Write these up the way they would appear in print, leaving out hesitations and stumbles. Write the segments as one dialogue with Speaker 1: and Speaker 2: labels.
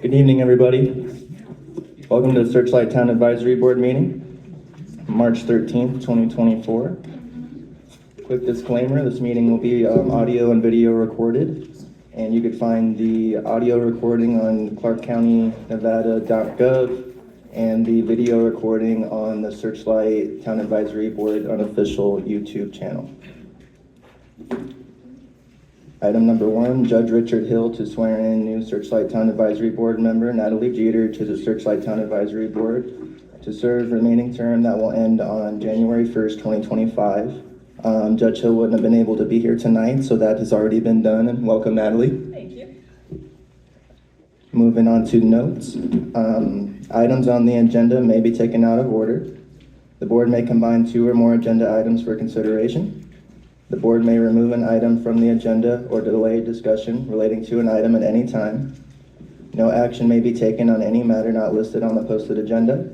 Speaker 1: Good evening, everybody. Welcome to the Searchlight Town Advisory Board meeting, March 13th, 2024. Quick disclaimer, this meeting will be audio and video recorded, and you could find the audio recording on clarkcountynevada.gov and the video recording on the Searchlight Town Advisory Board unofficial YouTube channel. Item number 1, Judge Richard Hill to swear in new Searchlight Town Advisory Board member Natalie Jeter to the Searchlight Town Advisory Board to serve remaining term that will end on January 1st, 2025. Judge Hill wouldn't have been able to be here tonight, so that has already been done, and welcome, Natalie.
Speaker 2: Thank you.
Speaker 1: Moving on to notes. Items on the agenda may be taken out of order. The board may combine 2 or more agenda items for consideration. The board may remove an item from the agenda or delay discussion relating to an item at any time. No action may be taken on any matter not listed on the posted agenda.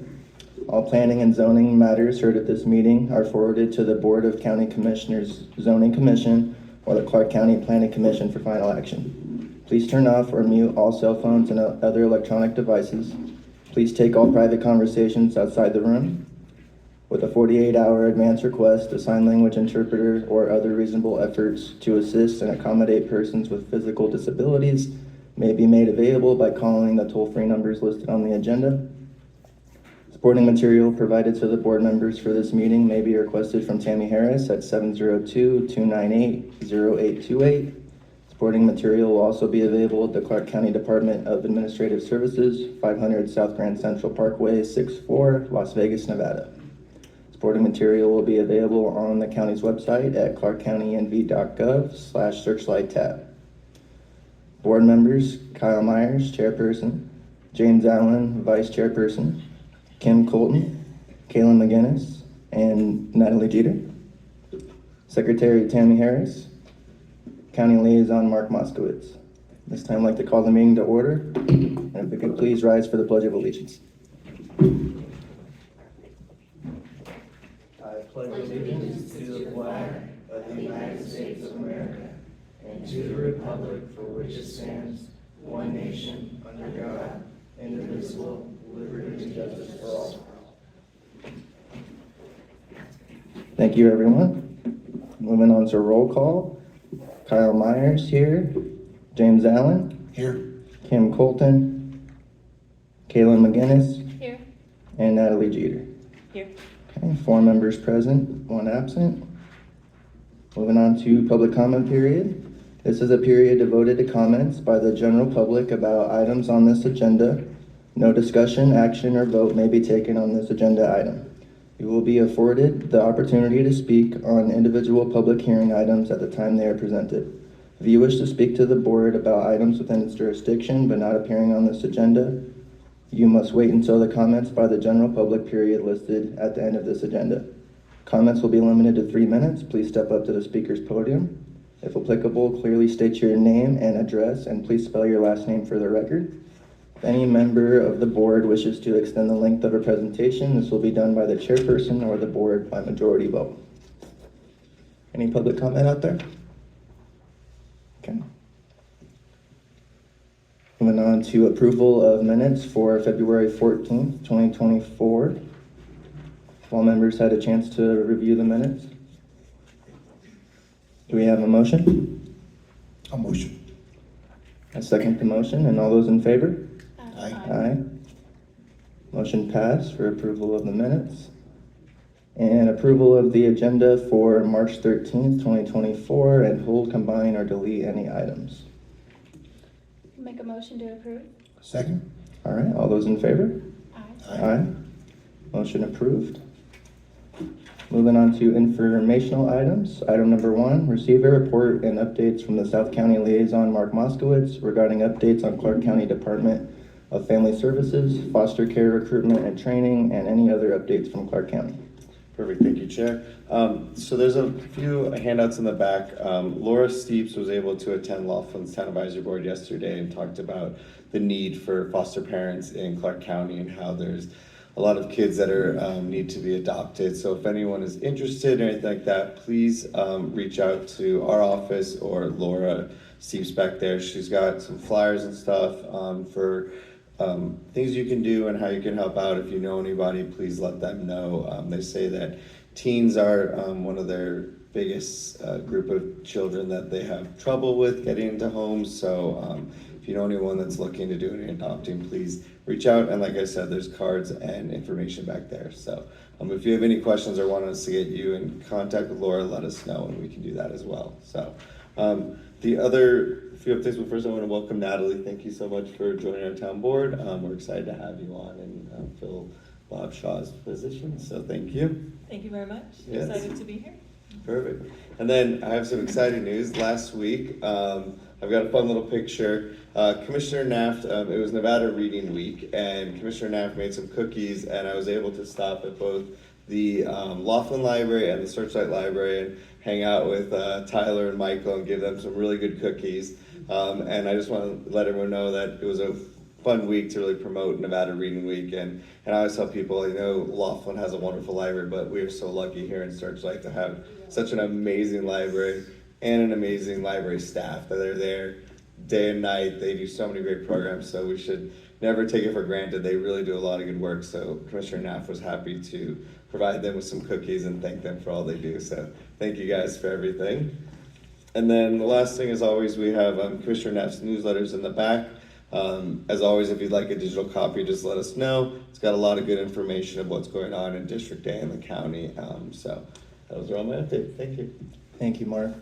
Speaker 1: All planning and zoning matters heard at this meeting are forwarded to the Board of County Commissioners Zoning Commission or the Clark County Planning Commission for final action. Please turn off or mute all cell phones and other electronic devices. Please take all private conversations outside the room. With a 48-hour advance request, a sign language interpreter or other reasonable efforts to assist and accommodate persons with physical disabilities may be made available by calling the toll-free numbers listed on the agenda. Supporting material provided to the board members for this meeting may be requested from Tammy Harris at 702-298-0828. Supporting material will also be available at the Clark County Department of Administrative Services, 500 South Grand Central Parkway, 6-4, Las Vegas, Nevada. Supporting material will be available on the county's website at clarkcountynv.gov/searchlight tab. Board members: Kyle Myers, Chairperson; James Allen, Vice Chairperson; Kim Colton, Kaylin McGinnis, and Natalie Jeter. Secretary Tammy Harris. County Liaison Mark Moskowitz. This time I'd like to call the meeting to order, and if we could please rise for the Pledge of Allegiance. I pledge allegiance to the flag of the United States of America and to the republic for which it stands, one nation, under God, indivisible, with liberty and justice for all. Thank you, everyone. Moving on to roll call. Kyle Myers here. James Allen.
Speaker 3: Here.
Speaker 1: Kim Colton. Kaylin McGinnis.
Speaker 2: Here.
Speaker 1: And Natalie Jeter.
Speaker 2: Here.
Speaker 1: Okay, 4 members present, 1 absent. Moving on to public comment period. This is a period devoted to comments by the general public about items on this agenda. No discussion, action, or vote may be taken on this agenda item. You will be afforded the opportunity to speak on individual public hearing items at the time they are presented. If you wish to speak to the board about items within its jurisdiction but not appearing on this agenda, you must wait until the comments by the general public period listed at the end of this agenda. Comments will be limited to 3 minutes. Please step up to the speaker's podium. If applicable, clearly state your name and address, and please spell your last name for the record. If any member of the board wishes to extend the length of a presentation, this will be done by the chairperson or the board by majority vote. Any public comment out there? Okay. Moving on to approval of minutes for February 14th, 2024. All members had a chance to review the minutes. Do we have a motion?
Speaker 3: A motion.
Speaker 1: I second the motion, and all those in favor?
Speaker 3: Aye.
Speaker 1: Aye. Motion passed for approval of the minutes. And approval of the agenda for March 13th, 2024, and hold, combine, or delete any items.
Speaker 2: Make a motion to approve.
Speaker 3: Second.
Speaker 1: All right, all those in favor?
Speaker 2: Aye.
Speaker 1: Aye. Motion approved. Moving on to informational items. Item number 1, receive a report and updates from the South County Liaison Mark Moskowitz regarding updates on Clark County Department of Family Services, foster care recruitment and training, and any other updates from Clark County.
Speaker 4: Perfect, thank you, Chair. So there's a few handouts in the back. Laura Steeps was able to attend Laughlin's Town Advisory Board yesterday and talked about the need for foster parents in Clark County and how there's a lot of kids that are need to be adopted. So if anyone is interested or anything like that, please reach out to our office or Laura Steve's back there. She's got some flyers and stuff for things you can do and how you can help out. If you know anybody, please let them know. They say that teens are one of their biggest group of children that they have trouble with getting into homes. So if you know anyone that's looking to do any adopting, please reach out. And like I said, there's cards and information back there. So if you have any questions or want us to get you in contact with Laura, let us know and we can do that as well. So the other few updates, but first I want to welcome Natalie. Thank you so much for joining our town board. We're excited to have you on and fill Bob Shaw's position. So thank you.
Speaker 5: Thank you very much.
Speaker 4: Yes.
Speaker 5: Excited to be here.
Speaker 4: Perfect. And then I have some exciting news. Last week, I've got a fun little picture. Commissioner Naft, it was Nevada Reading Week, and Commissioner Naft made some cookies, and I was able to stop at both the Laughlin Library and the Searchlight Library and hang out with Tyler and Michael and give them some really good cookies. And I just want to let everyone know that it was a fun week to really promote Nevada Reading Week. And I always tell people, Laughlin has a wonderful library, but we are so lucky here in Searchlight to have such an amazing library and an amazing library staff that are there day and night. They do so many great programs, so we should never take it for granted. They really do a lot of good work. So Commissioner Naft was happy to provide them with some cookies and thank them for all they do. So thank you guys for everything. And then the last thing, as always, we have Commissioner Naft's newsletters in the back. As always, if you'd like a digital copy, just let us know. It's got a lot of good information of what's going on in District A and the county. So those are all my updates. Thank you.
Speaker 1: Thank you, Mark.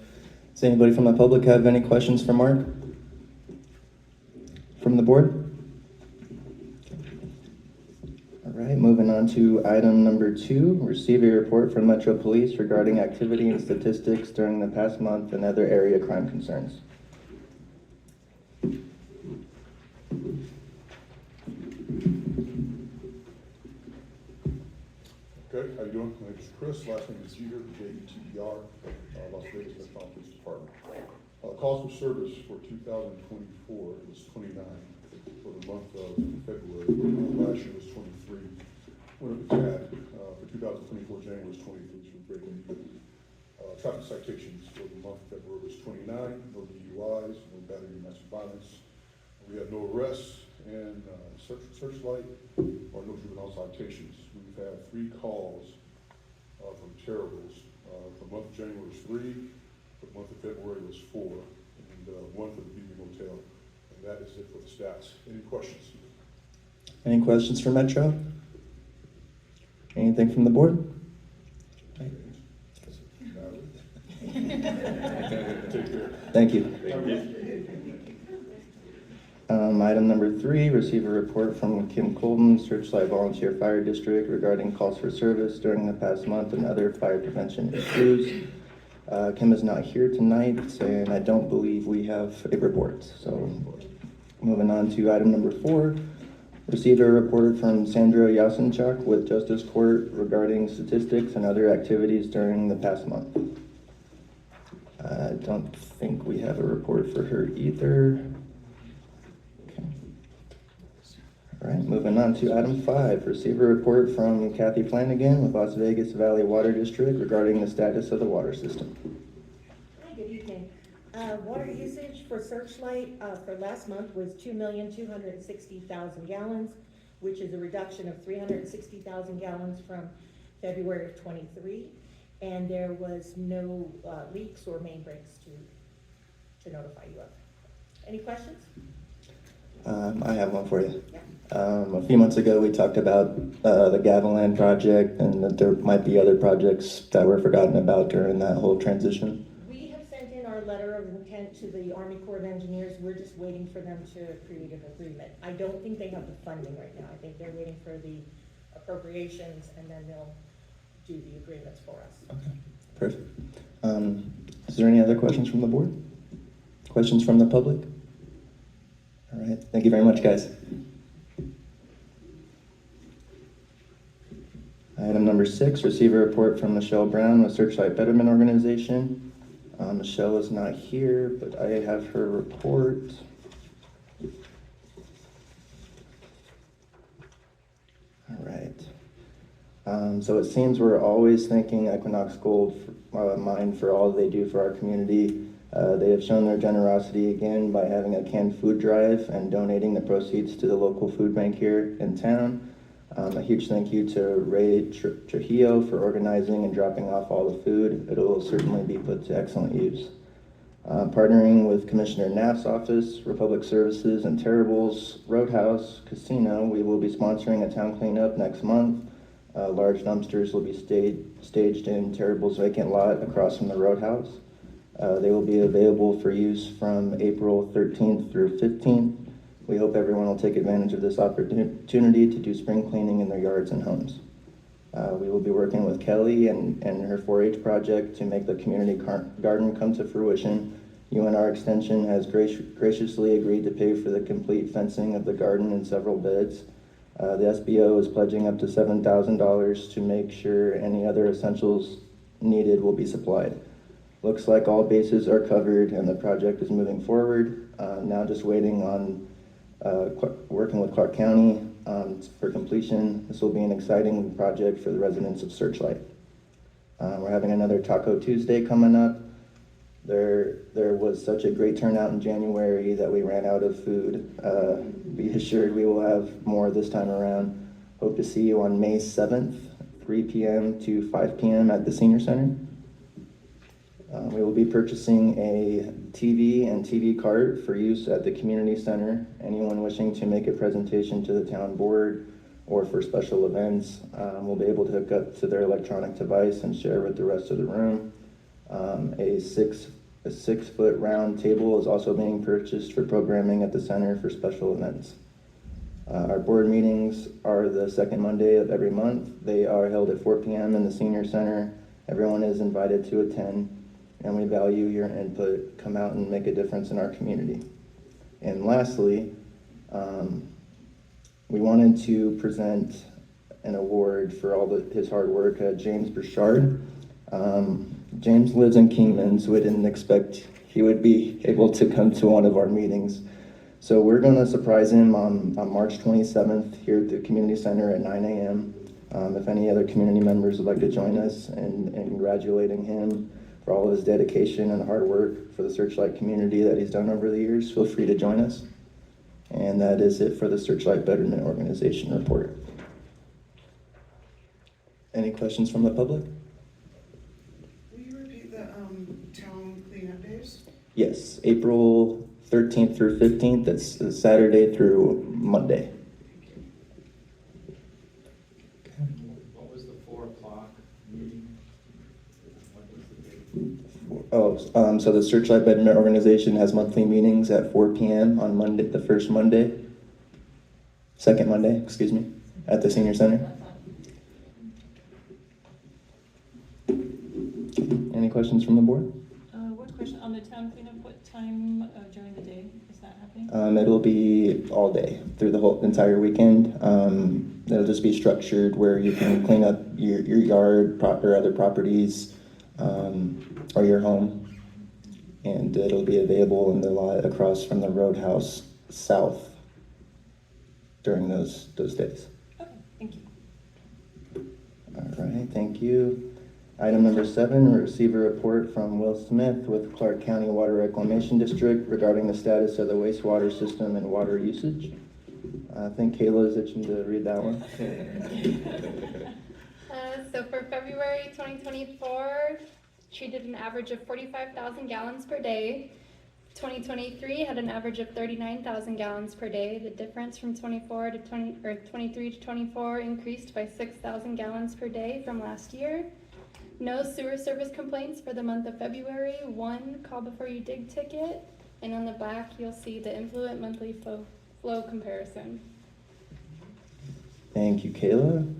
Speaker 1: Does anybody from the public have any questions for Mark? From the board? All right, moving on to item number 2, receive a report from Metro Police regarding activity and statistics during the past month and other area crime concerns.
Speaker 6: Okay, how you doing? My name is Chris, last name is Jeter, J-E-T-E-R, Las Vegas Metropolitan Police Department. Calls for service for 2024 was 29 for the month of February. Last year was 23. Went up a tad. For 2024, January was 23, so we're breaking even. Traffic citations for the month of February was 29, no DUIs, no battery, domestic violence. We had no arrests and searchlight or no juvenile citations. We've had 3 calls from terrorists. For the month of January was 3, for the month of February was 4, and 1 for the BB Motel. And that is it for the stats. Any questions?
Speaker 1: Any questions for Metro? Anything from the board?
Speaker 6: Take care.
Speaker 1: Thank you. Item number 3, receive a report from Kim Colton, Searchlight Volunteer Fire District regarding calls for service during the past month and other fire prevention issues. Kim is not here tonight, and I don't believe we have a report. So moving on to item number 4, receive a report from Sandra Yasinchuk with Justice Court regarding statistics and other activities during the past month. I don't think we have a report for her either. Okay. All right, moving on to item 5, receive a report from Kathy Flanagan with Las Vegas Valley Water District regarding the status of the water system.
Speaker 7: Hi, good evening. Water usage for Searchlight for last month was 2,260,000 gallons, which is a reduction of 360,000 gallons from February of 23. And there was no leaks or main breaks to notify you of. Any questions?
Speaker 1: I have one for you.
Speaker 7: Yeah.
Speaker 1: A few months ago, we talked about the Gavilan project and that there might be other projects that were forgotten about during that whole transition.
Speaker 7: We have sent in our letter of intent to the Army Corps of Engineers. We're just waiting for them to create an agreement. I don't think they have the funding right now. I think they're waiting for the appropriations and then they'll do the agreements for us.
Speaker 1: Okay, perfect. Is there any other questions from the board? Questions from the public? All right, thank you very much, guys. Item number 6, receive a report from Michelle Brown with Searchlight Betterment Organization. Michelle is not here, but I have her report. All right. So it seems we're always thanking Equinox Gold Mine for all they do for our community. They have shown their generosity again by having a canned food drive and donating the proceeds to the local food bank here in town. A huge thank you to Ray Trujillo for organizing and dropping off all the food. It will certainly be put to excellent use. Partnering with Commissioner Knapp's office, Republic Services, and Terrible's Roadhouse Casino, we will be sponsoring a town cleanup next month. Large dumpsters will be staged in Terrible's vacant lot across from the Roadhouse. They will be available for use from April 13th through 15th. We hope everyone will take advantage of this opportunity to do spring cleaning in their yards and homes. We will be working with Kelly and her 4-H project to make the community garden come to fruition. UNR Extension has graciously agreed to pay for the complete fencing of the garden and several beds. The SBO is pledging up to $7,000 to make sure any other essentials needed will be supplied. Looks like all bases are covered and the project is moving forward. Now just waiting on working with Clark County for completion. This will be an exciting project for the residents of Searchlight. We're having another Taco Tuesday coming up. There was such a great turnout in January that we ran out of food. Be assured we will have more this time around. Hope to see you on May 7th, 3 p.m. to 5 p.m. at the Senior Center. We will be purchasing a TV and TV cart for use at the community center. Anyone wishing to make a presentation to the town board or for special events will be able to hook up to their electronic device and share with the rest of the room. A 6-foot round table is also being purchased for programming at the center for special events. Our board meetings are the second Monday of every month. They are held at 4 p.m. in the Senior Center. Everyone is invited to attend, and we value your input. Come out and make a difference in our community. And lastly, we wanted to present an award for all his hard work, James Burchard. James lives in Kingman, so we didn't expect he would be able to come to one of our meetings. So we're going to surprise him on March 27th here at the community center at 9 a.m. If any other community members would like to join us in congratulating him for all of his dedication and hard work for the Searchlight community that he's done over the years, feel free to join us. And that is it for the Searchlight Betterment Organization report. Any questions from the public?
Speaker 5: Will you repeat the town cleanup days?
Speaker 1: Yes, April 13th through 15th. That's Saturday through Monday.
Speaker 8: What was the 4 o'clock meeting? What was the date?
Speaker 1: Oh, so the Searchlight Betterment Organization has monthly meetings at 4 p.m. on Monday, the second Monday, excuse me, at the Senior Center. Any questions from the board?
Speaker 9: One question on the town cleanup, what time during the day is that happening?
Speaker 1: It'll be all day through the whole entire weekend. It'll just be structured where you can clean up your yard or other properties or your home, and it'll be available in the lot across from the Roadhouse south during those days.
Speaker 9: Okay, thank you.
Speaker 1: All right, thank you. Item number 7, receive a report from Will Smith with Clark County Water Reclamation District regarding the status of the wastewater system and water usage. I think Kayla is itching to read that one.
Speaker 2: So for February 2024, treated an average of 45,000 gallons per day. 2023 had an average of 39,000 gallons per day. The difference from 23 to 24 increased by 6,000 gallons per day from last year. No sewer service complaints for the month of February. 1 call before you dig ticket. And on the back, you'll see the influent monthly flow comparison.
Speaker 1: Thank you, Kayla.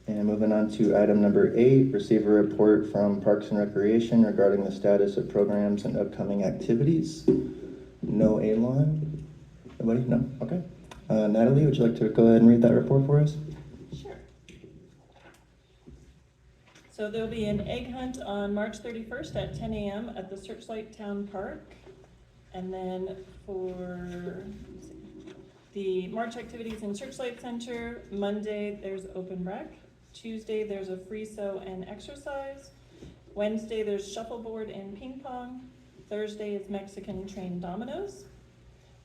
Speaker 1: And moving on to item number 8, receive a report from Parks and Recreation regarding the status of programs and upcoming activities. No Alon? Nobody? No? Okay. Natalie, would you like to go ahead and read that report for us?
Speaker 9: Sure. So there'll be an egg hunt on March 31st at 10 a.m. at the Searchlight Town Park. And then for the March activities in Searchlight Center, Monday there's open rec. Tuesday there's a free sew and exercise. Wednesday, there's shuffleboard and ping pong. Thursday is Mexican train dominoes.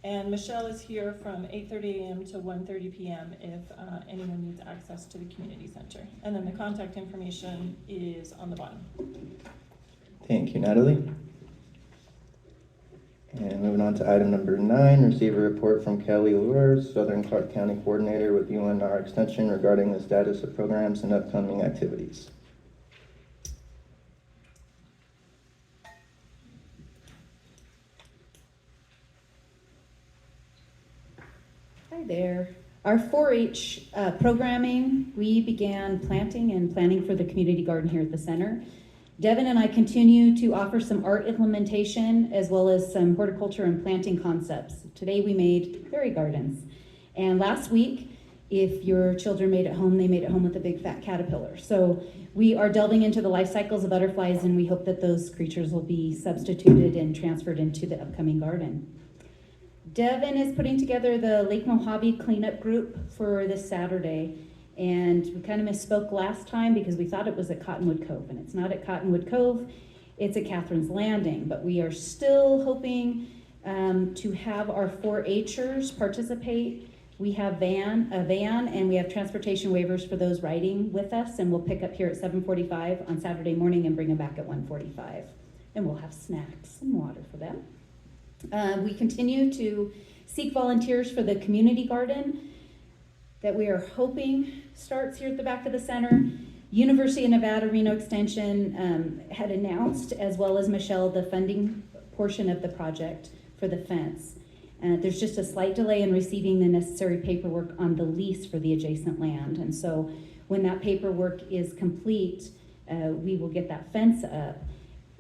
Speaker 9: And Michelle is here from 8:30 a.m. to 1:30 p.m. if anyone needs access to the community center. And then the contact information is on the bottom.
Speaker 1: Thank you, Natalie. And moving on to item number 9, receive a report from Kelly Lures, Southern Clark County Coordinator with UNR Extension regarding the status of programs and upcoming activities.
Speaker 10: Hi there. Our 4-H programming, we began planting and planning for the community garden here at the center. Devin and I continue to offer some art implementation as well as some horticulture and planting concepts. Today we made fairy gardens. And last week, if your children made it home, they made it home with a big fat caterpillar. So we are delving into the life cycles of butterflies, and we hope that those creatures will be substituted and transferred into the upcoming garden. Devin is putting together the Lake Mojave cleanup group for this Saturday. And we kind of misspoke last time because we thought it was at Cottonwood Cove, and it's not at Cottonwood Cove, it's at Catherine's Landing. But we are still hoping to have our 4-Hers participate. We have a van, and we have transportation waivers for those riding with us, and we'll pick up here at 7:45 on Saturday morning and bring them back at 1:45. And we'll have snacks and water for them. We continue to seek volunteers for the community garden that we are hoping starts here at the back of the center. University of Nevada, Reno Extension had announced, as well as Michelle, the funding portion of the project for the fence. There's just a slight delay in receiving the necessary paperwork on the lease for the adjacent land. And so when that paperwork is complete, we will get that fence up.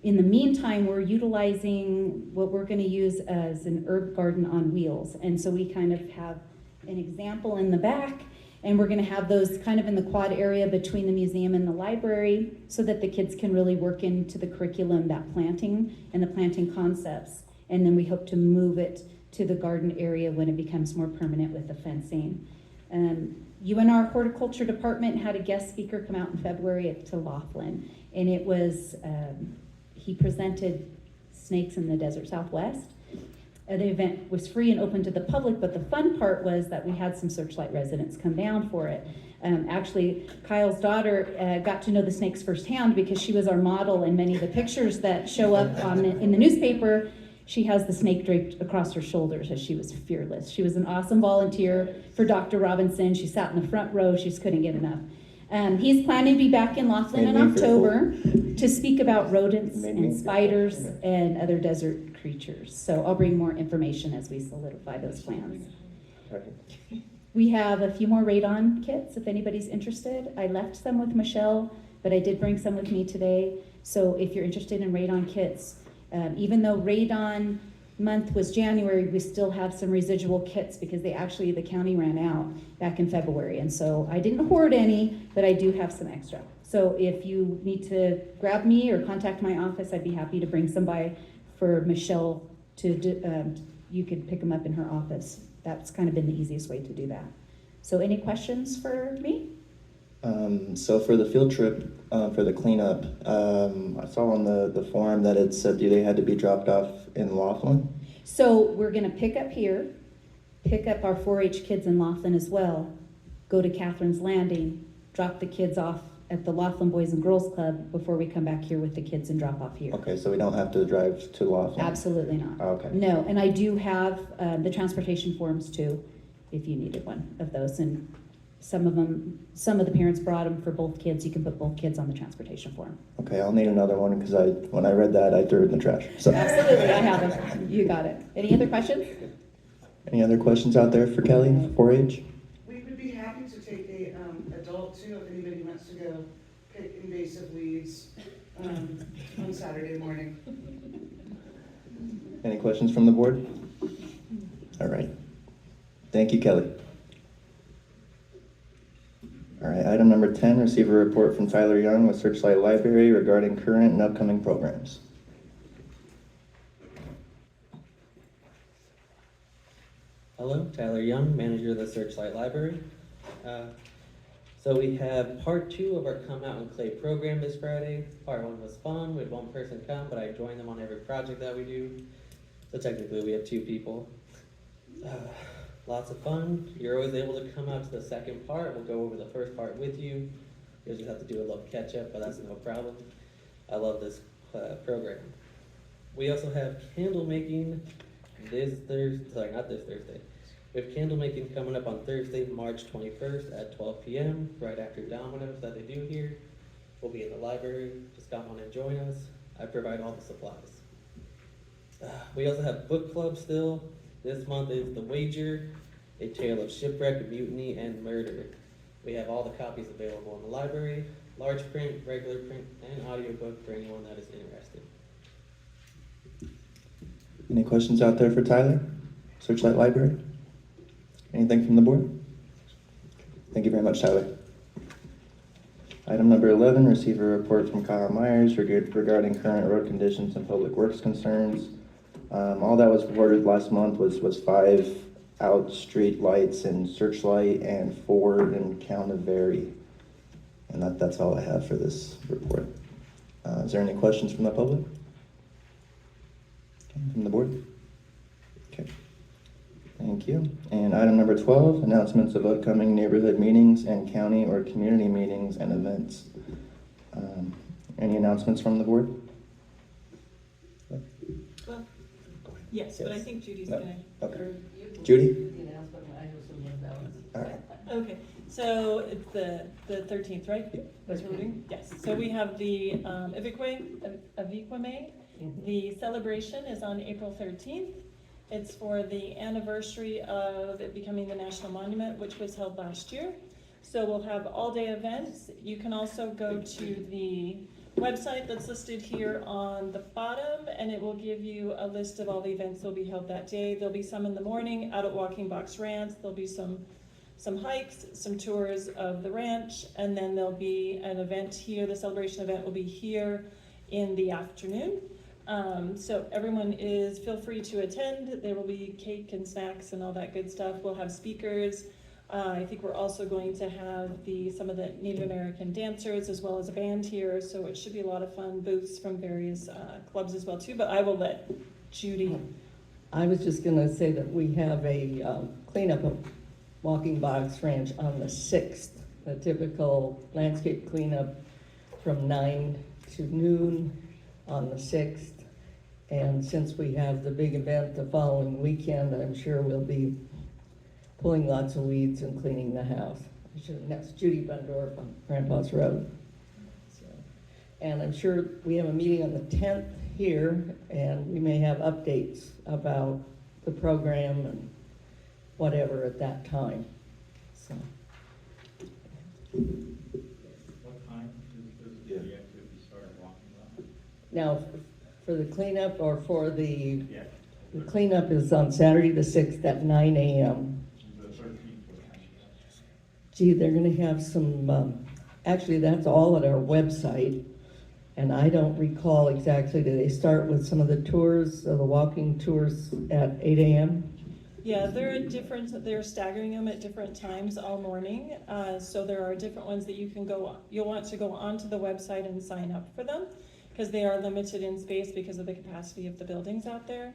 Speaker 10: In the meantime, we're utilizing what we're going to use as an herb garden on wheels. And so we kind of have an example in the back, and we're going to have those kind of in the quad area between the museum and the library so that the kids can really work into the curriculum, that planting and the planting concepts. And then we hope to move it to the garden area when it becomes more permanent with the fencing. UNR Horticulture Department had a guest speaker come out in February to Laughlin, and it was, he presented snakes in the desert Southwest. The event was free and open to the public, but the fun part was that we had some Searchlight residents come down for it. Actually, Kyle's daughter got to know the snakes firsthand because she was our model in many of the pictures that show up in the newspaper. She has the snake draped across her shoulders as she was fearless. She was an awesome volunteer for Dr. Robinson. She sat in the front row. She just couldn't get enough. He's planning to be back in Laughlin in October to speak about rodents and spiders and other desert creatures. So I'll bring more information as we solidify those plans. We have a few more radon kits if anybody's interested. I left some with Michelle, but I did bring some with me today. So if you're interested in radon kits, even though radon month was January, we still have some residual kits because the county ran out back in February. And so I didn't hoard any, but I do have some extra. So if you need to grab me or contact my office, I'd be happy to bring some by for Michelle to you could pick them up in her office. That's kind of been the easiest way to do that. So any questions for me?
Speaker 1: So for the field trip, for the cleanup, I saw on the form that it said they had to be dropped off in Laughlin.
Speaker 10: So we're gonna pick up here, pick up our 4-H kids in Laughlin as well, go to Catherine's Landing, drop the kids off at the Laughlin Boys and Girls Club before we come back here with the kids and drop off here.
Speaker 1: Okay, so we don't have to drive to Laughlin?
Speaker 10: Absolutely not.
Speaker 1: Okay.
Speaker 10: No, and I do have the transportation forms too, if you needed one of those. And some of the parents brought them for both kids. You can put both kids on the transportation form.
Speaker 1: Okay, I'll need another one because when I read that, I threw it in the trash. So.
Speaker 10: Absolutely, I have them. You got it. Any other questions?
Speaker 1: Any other questions out there for Kelly, 4-H?
Speaker 5: We would be happy to take a adult too, if anybody wants to go pick invasive weeds on Saturday morning.
Speaker 1: Any questions from the board? All right. Thank you, Kelly. All right, item number 10, receive a report from Tyler Young with Searchlight Library regarding current and upcoming programs.
Speaker 11: Hello, Tyler Young, manager of the Searchlight Library. So we have part 2 of our Come Out and Clay program this Friday. Part 1 was fun. We had one person come, but I joined them on every project that we do. So technically we have 2 people. Lots of fun. You're always able to come out to the second part. We'll go over the first part with you. You just have to do a little catch up, but that's no problem. I love this program. We also have candle making this Thursday, not this Thursday. We have candle making coming up on Thursday, March 21st at 12 p.m. right after Domino's that they do here. We'll be in the library. Just come on and join us. I provide all the supplies. We also have book club still. This month is The Wager, A Tale of Shipwreck, Mutiny, and Murder. We have all the copies available in the library, large print, regular print, and audiobook for anyone that is interested.
Speaker 1: Any questions out there for Tyler? Searchlight Library? Anything from the board? Thank you very much, Tyler. Item number 11, receive a report from Kyle Myers regarding current road conditions and public works concerns. All that was reported last month was 5 out street lights in Searchlight and 4 in Countervary. And that's all I have for this report. Is there any questions from the public? From the board? Okay. Thank you. And item number 12, announcements of upcoming neighborhood meetings and county or community meetings and events. Any announcements from the board?
Speaker 9: Well, yes, but I think Judy's
Speaker 1: No.
Speaker 9: gonna.
Speaker 1: Okay. Judy? All right.
Speaker 9: Okay, so it's the 13th, right? That's what we're doing? Yes, so we have the Aviquame. The celebration is on April 13th. It's for the anniversary of it becoming the national monument, which was held last year. So we'll have all-day events. You can also go to the website that's listed here on the bottom, and it will give you a list of all the events that will be held that day. There'll be some in the morning out at Walking Box Ranch. There'll be some hikes, some tours of the ranch, and then there'll be an event here. The celebration event will be here in the afternoon. So everyone feel free to attend. There will be cake and snacks and all that good stuff. We'll have speakers. I think we're also going to have some of the Native American dancers as well as a band here, so it should be a lot of fun. Booths from various clubs as well too, but I will let Judy.
Speaker 12: I was just gonna say that we have a cleanup of Walking Box Ranch on the 6th, a typical landscape cleanup from 9 to noon on the 6th. And since we have the big event the following weekend, I'm sure we'll be pulling lots of weeds and cleaning the house. That's Judy Bundorf on Grandpa's Road. So, and I'm sure we have a meeting on the 10th here, and we may have updates about the program and whatever at that time. So.
Speaker 8: What time does the activity start walking about?
Speaker 12: Now, for the cleanup or for the
Speaker 8: Yeah.
Speaker 12: The cleanup is on Saturday the 6th at 9 a.m.
Speaker 8: The 13th.
Speaker 12: Gee, they're gonna have some, actually, that's all at our website. And I don't recall exactly, do they start with some of the tours, the walking tours at 8 a.m.?
Speaker 9: Yeah, they're staggering them at different times all morning. So there are different ones that you'll want to go onto the website and sign up for them, because they are limited in space because of the capacity of the buildings out there.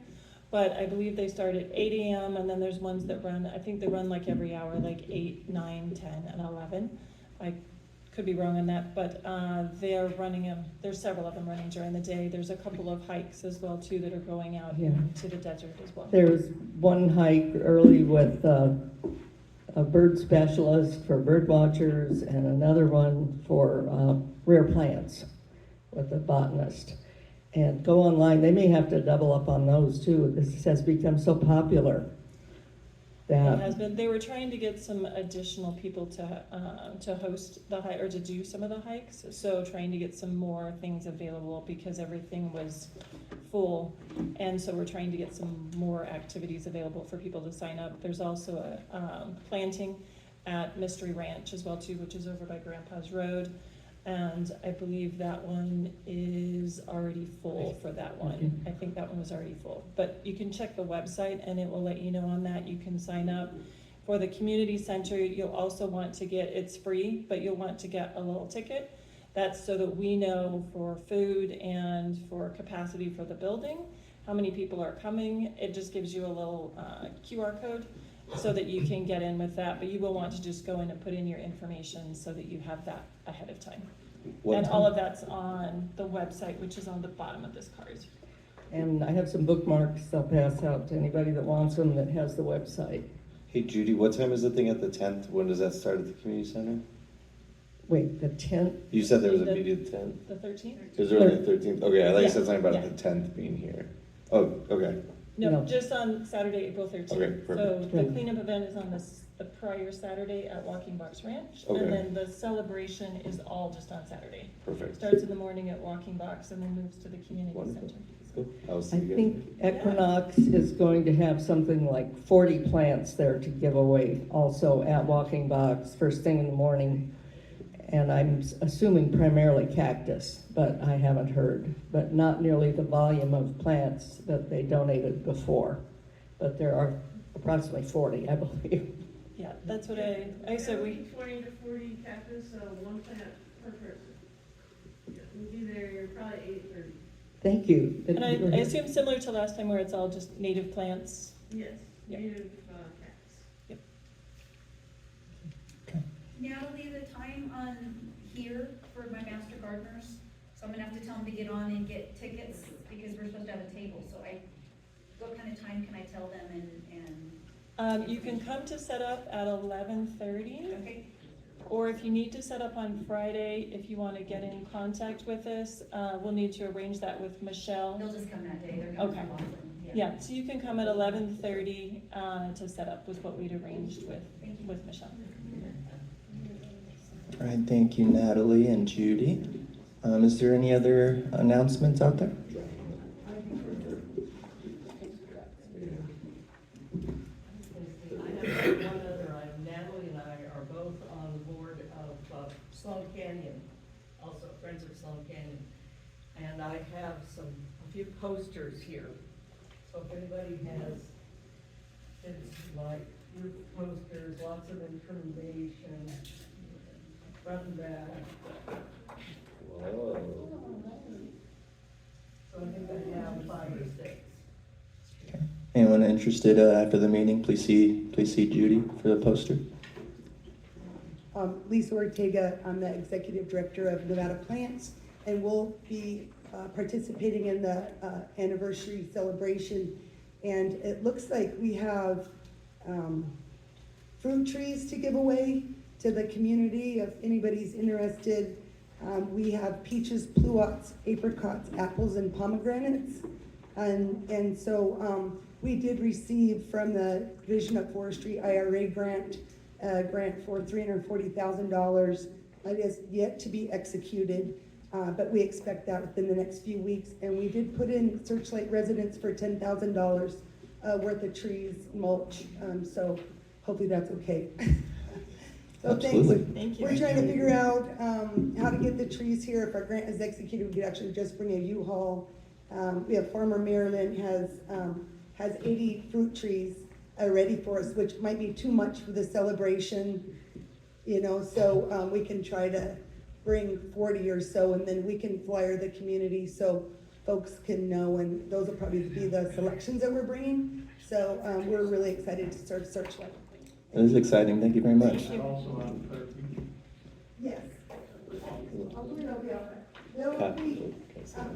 Speaker 9: But I believe they start at 8 a.m. and then there's ones that run, I think they run like every hour, like 8, 9, 10, and 11. I could be wrong on that, but they're running them, there's several of them running during the day. There's a couple of hikes as well too that are going out into the desert as well.
Speaker 12: There's one hike early with a bird specialist for bird watchers and another one for rare plants with a botanist. And go online, they may have to double up on those too. This has become so popular that.
Speaker 9: It has been. They were trying to get some additional people to host the hike or to do some of the hikes. So trying to get some more things available because everything was full. And so we're trying to get some more activities available for people to sign up. There's also a planting at Mystery Ranch as well too, which is over by Grandpa's Road. And I believe that one is already full for that one. I think that one was already full. But you can check the website and it will let you know on that. You can sign up For the community center, you'll also want to get, it's free, but you'll want to get a little ticket. That's so that we know for food and for capacity for the building, how many people are coming. It just gives you a little QR code so that you can get in with that, but you will want to just go in and put in your information so that you have that ahead of time.
Speaker 4: What
Speaker 9: And
Speaker 4: time?
Speaker 9: all of that's on the website, which is on the bottom of this card.
Speaker 12: And I have some bookmarks I'll pass out to anybody that wants them that has the website.
Speaker 4: Hey Judy, what time is the thing at the 10th? When does that start at the community center?
Speaker 12: Wait, the 10th?
Speaker 4: You said there was a
Speaker 9: The-
Speaker 4: meeting at the 10th?
Speaker 9: The 13th?
Speaker 4: Is there only a 13th? Okay, I thought you
Speaker 9: Yeah,
Speaker 4: said something about
Speaker 9: yeah.
Speaker 4: the 10th being here. Oh, okay.
Speaker 9: No,
Speaker 12: No.
Speaker 9: just on Saturday, April 13th.
Speaker 4: Okay,
Speaker 9: So
Speaker 4: perfect.
Speaker 9: the cleanup event is on the prior Saturday at Walking Box Ranch.
Speaker 4: Okay.
Speaker 9: And then the celebration is all just on Saturday.
Speaker 4: Perfect.
Speaker 9: Starts in the morning at Walking Box and then moves to the community
Speaker 4: Wonderful.
Speaker 9: center.
Speaker 4: Cool. I'll see
Speaker 12: I
Speaker 4: you guys.
Speaker 12: think Equinox is going to have something like 40 plants there to give away also at Walking Box, first thing in the morning. And I'm assuming primarily cactus, but I haven't heard. But not nearly the volume of plants that they donated before. But there are approximately 40, I believe.
Speaker 9: Yeah, that's what I said, we,
Speaker 5: 20 to 40 cactus, one plant per person. We'll be there probably 8:30.
Speaker 12: Thank you.
Speaker 9: and I assume similar to last time where it's all just native plants.
Speaker 5: Yes,
Speaker 9: Yep.
Speaker 5: native cactus.
Speaker 13: Natalie, the time on here for my master gardeners, so I'm gonna have to tell them to get on and get tickets, because we're supposed to have a table, so what kind of time can I tell them and,
Speaker 9: You can come to set up at 11:30.
Speaker 13: okay?
Speaker 9: Or if you need to set up on Friday, if you want to get in contact with us, we'll need to arrange that with Michelle.
Speaker 13: They'll just come that day, they're coming
Speaker 9: Okay.
Speaker 13: from Boston,
Speaker 9: Yeah, so you can come at 11:30 to set up with what we'd arranged with Michelle.
Speaker 1: All right, thank you, Natalie and Judy. Is there any other announcements out there?
Speaker 12: I have one other item. Natalie and I are both on the board of Sloan Canyon, also Friends of Sloan Canyon. And I have a few posters here. So if anybody has, it's like group posters, lots of information, front and back.
Speaker 4: Whoa.
Speaker 12: So I think I have 5 or 6.
Speaker 1: Anyone interested after the meeting, please see Judy for the poster.
Speaker 14: Lisa Ortega, I'm the executive director of Nevada Plants, and we'll be participating in the anniversary celebration. And it looks like we have fruit trees to give away to the community if anybody's interested. We have peaches, pluots, apricots, apples, and pomegranates. And so we did receive from the Division of Forestry IRA grant, grant for $340,000. It is yet to be executed, but we expect that within the next few weeks. And we did put in Searchlight residents for $10,000 worth of trees, mulch, so hopefully that's okay. So
Speaker 1: Absolutely.
Speaker 9: Thank you.
Speaker 14: We're trying to figure out how to get the trees here. If our grant is executed, we could actually just bring a U-Haul. We have Farmer Maryland has 80 fruit trees ready for us, which might be too much for the celebration, so we can try to bring 40 or so, and then we can flyer the community so folks can know, and those will probably be the selections that we're bringing. So we're really excited to serve Searchlight.
Speaker 1: It is exciting, thank you very much.
Speaker 8: Also on 13th.
Speaker 14: Yes.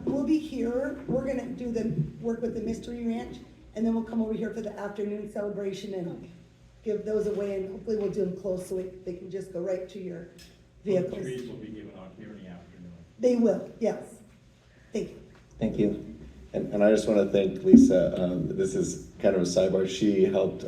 Speaker 14: We'll be here, we're gonna do the work with the Mystery Ranch, and then we'll come over here for the afternoon celebration and give those away, and hopefully we'll do them close so they can just go right to your
Speaker 8: The
Speaker 14: vehicles.
Speaker 8: trees will be given out here in the afternoon.
Speaker 14: They will, yes. Thank you.
Speaker 4: Thank you. And I just want to thank Lisa. This is kind of a sidebar. She helped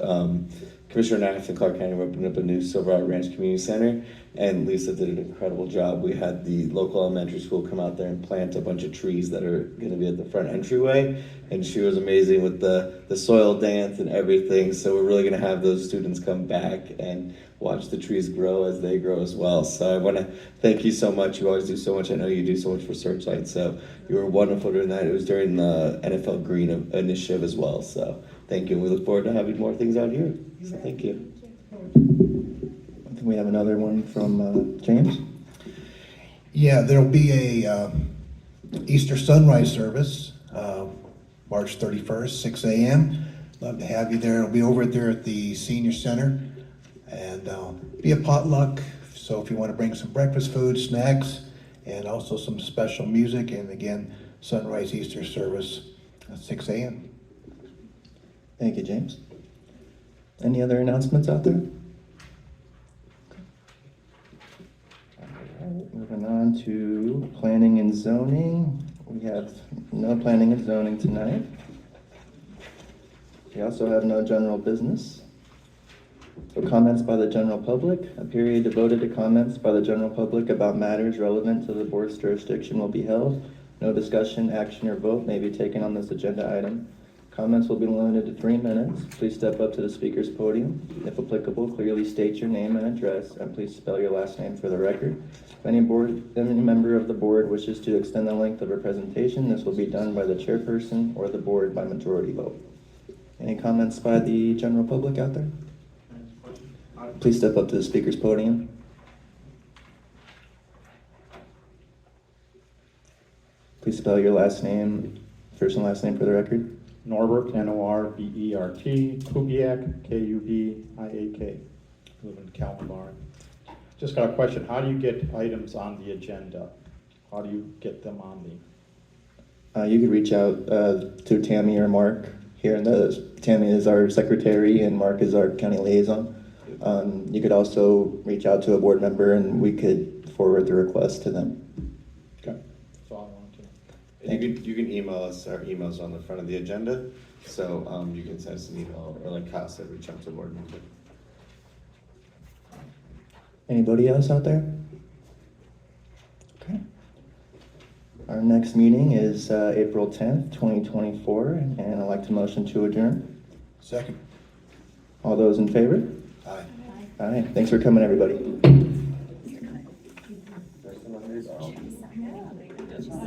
Speaker 4: Commissioner Nath and Clark County open up a new Silverado Ranch Community Center, and Lisa did an incredible job. We had the local elementary school come out there and plant a bunch of trees that are going to be at the front entryway, and she was amazing with the soil dance and everything. So we're really going to have those students come back and watch the trees grow as they grow as well. So I want to thank you so much. You always do so much. I know you do so much for Searchlight. So you were wonderful during that. It was during the NFL Green initiative as well. So thank you. And we look forward to having more things out here. So thank you.
Speaker 1: I think we have another one from James.
Speaker 3: Yeah, there'll be a Easter sunrise service, March 31st, 6 a.m. Love to have you there. It'll be over there at the senior center, and be a potluck. So if you want to bring some breakfast food, snacks, and also some special music, and again, sunrise Easter service at 6 a.m.
Speaker 1: Thank you, James. Any other announcements out there? Alright, moving on to planning and zoning. We have no planning and zoning tonight. We also have no general business. So comments by the general public. A period devoted to comments by the general public about matters relevant to the board's jurisdiction will be held. No discussion, action, or vote may be taken on this agenda item. Comments will be limited to 3 minutes. Please step up to the speaker's podium. If applicable, clearly state your name and address, and please spell your last name for the record. If any member of the board wishes to extend the length of a presentation, this will be done by the chairperson or the board by majority vote. Any comments by the general public out there? Please step up to the speaker's podium. Please spell your last name, first and last name for the record.
Speaker 8: Norbert, N-O-R-B-E-R-T, Kubiak, K-U-B-I-A-K. Live in Calvin. Just got a question. How do you get items on the agenda? How do you get them on the?
Speaker 1: You could reach out to Tammy or Mark here. Tammy is our secretary and Mark is our county liaison. You could also reach out to a board member and we could forward the request to them.
Speaker 8: Okay, that's all I wanted to know.
Speaker 4: And you can email us. Our email's on the front of the agenda, so you can send us an email, or like Kyle said, reach out to a board member.
Speaker 1: Anybody else out there? Okay. Our next meeting is April 10th, 2024, and I'd like to motion to adjourn.
Speaker 3: Second.
Speaker 1: All those in favor?
Speaker 3: Aye.
Speaker 1: Aye. Thanks for coming, everybody.